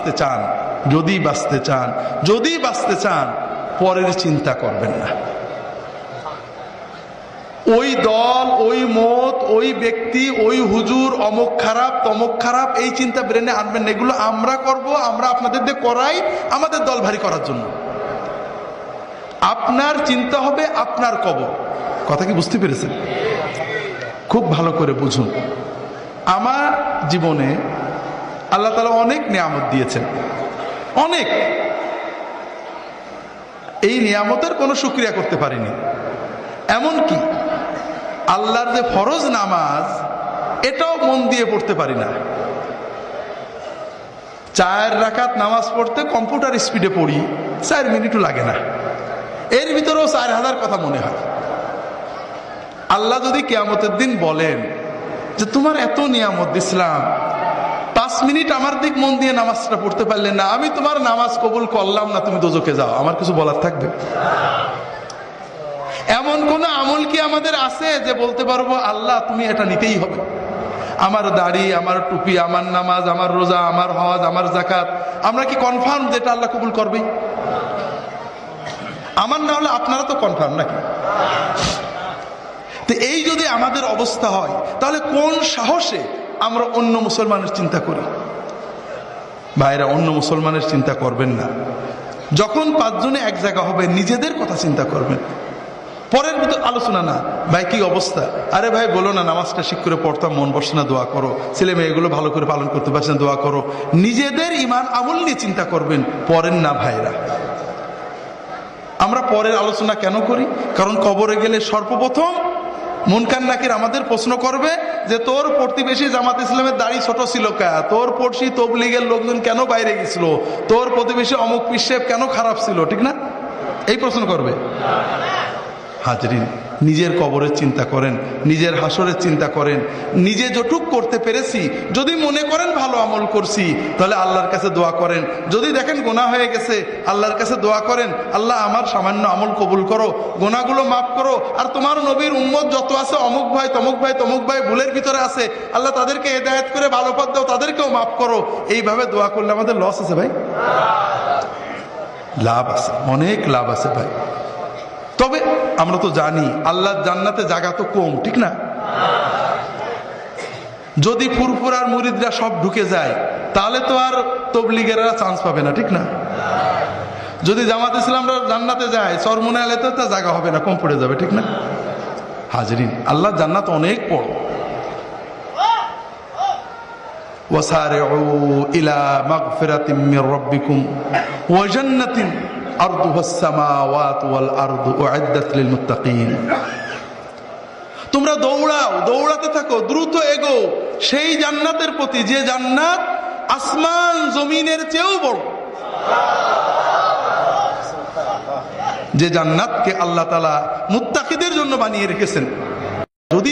বাঁচতে চান, যদি বাঁচতে চান পরের চিন্তা করবেন না। ওই দল, ওই মত, ওই ব্যক্তি, ওই হুজুর অমুক খারাপ তমুক খারাপ, এই চিন্তা ব্রেনে আনবেন না। এগুলো আমরা করব, আমরা আপনাদের দিয়ে করাই আমাদের দল ভারী করার জন্য। আপনার চিন্তা হবে আপনার কবর। কথা কি বুঝতে পেরেছেন? খুব ভালো করে বুঝুন। আমার জীবনে আল্লাহ তাআলা অনেক নিয়ামত দিয়েছেন, অনেক। এই নিয়ামতের কোনো শুকরিয়া করতে পারিনি। এমনকি আল্লাহর যে ফরজ নামাজ, এটাও মন দিয়ে পড়তে পারি না। 4 রাকাত নামাজ পড়তে কম্পিউটার স্পিডে পড়ি, 4 মিনিটও লাগে না। এর ভিতরেও 4000 কথা মনে হয়। আল্লাহ যদি কিয়ামতের দিন বলেন যে তোমার এত নিয়ামত দিছিলাম, 5 মিনিট আমার দিক মন দিয়ে নামাজটা পড়তে পারলে না, আমি তোমার নামাজ কবুল করলাম না, তুমি দোজখে যাও, আমার কিছু বলার থাকবে? এমন কোন আমল কি আমাদের আছে যে বলতে পারবো আল্লাহ তুমি এটা নিতেই হবে? আমার দাড়ি, আমার টুপি, আমার নামাজ, আমার রোজা, আমার হজ, আমার যাকাত, আমরা কি কনফার্ম যেটা আল্লাহ কবুল করবেই? আমার না হলে আপনারা তো কনফার্ম নাকি? তো এই যদি আমাদের অবস্থা হয়, তাহলে কোন সাহসে আমরা অন্য মুসলমানের চিন্তা করি? ভাইরা, অন্য মুসলমানের চিন্তা করবেন না। যখন 5 জনে এক জায়গা হবে, নিজেদের কথা চিন্তা করবেন, পরের ভিতর আলোচনা না। ভাই কি অবস্থা? আরে ভাই বলো না, নামাজটা ঠিক করে পড়তাম, মন বসে না, দোয়া করো। ছেলে মেয়ে এগুলো ভালো করে পালন করতে পারছে না, দোয়া করো। নিজেদের ঈমান আমল নিয়ে চিন্তা করবেন, পরের না। ভাইরা, আমরা পরের আলোচনা কেন করি? কারণ কবরে গেলে সর্বপ্রথম মুনকার নাকির আমাদের প্রশ্ন করবে যে তোর প্রতিবেশী জামাত ইসলামের দাড়ি ছোট ছিল কে, তোর পড়শি তবলিগের লোকজন কেন বাইরে গেছিল, তোর প্রতিবেশী অমুক পীর সাহেব কেন খারাপ ছিল, ঠিক না? এই প্রশ্ন করবে। হাজরিন, নিজের কবরের চিন্তা করেন, নিজের হাসরের চিন্তা করেন। নিজে যতটুক করতে পেরেছি, যদি মনে করেন ভালো আমল করছি, তাহলে আল্লাহর কাছে দোয়া করেন। যদি দেখেন গুনাহ হয়ে গেছে, আল্লাহর কাছে দোয়া করেন, আল্লাহ আমার সামান্য আমল কবুল করো, গুনাহগুলো মাফ করো। আর তোমার নবীর উম্মত যত আছে, অমুক ভাই তমুক ভাই তমুক ভাই ভুলের ভিতরে আছে, আল্লাহ তাদেরকে হেদায়েত করে ভালো পথ দাও, তাদেরকেও মাফ করো। এইভাবে দোয়া করলে আমাদের লস আছে ভাই? লাভ আছে, অনেক লাভ আছে ভাই। তবে আমরা তো জানি আল্লাহর জান্নাতে জায়গা তো কম, ঠিক না? যদি ফুরফুরার মুরিদরা সব ঢুকে যায়, তাহলে তো আর তবলিগেরা চান্স পাবে না, ঠিক না? যদি জামাত ইসলামরা জান্নাতে যায়, চরমুনাইলে তো জায়গা হবে না, কম পড়ে যাবে, ঠিক না? হাজরিন, আল্লাহর জান্নাত অনেক বড়। ওয়াসারিউ ইলা মাগফিরাতিম মির রাব্বিকুম ওয়া জান্নাতিন আরদুহাস সামাওয়াতু ওয়াল আরদু উইদ্দাত লিল মুত্তাকিন। তোমরা দৌড়াও, দৌড়াতে থাকো, দ্রুত এগো সেই জান্নাতের প্রতি, যে জান্নাত আসমান জমিনের চেয়েও বড়, যে জান্নাতকে আল্লাহ তাআলা মুত্তাকিদের জন্য বানিয়ে রেখেছেন। যদি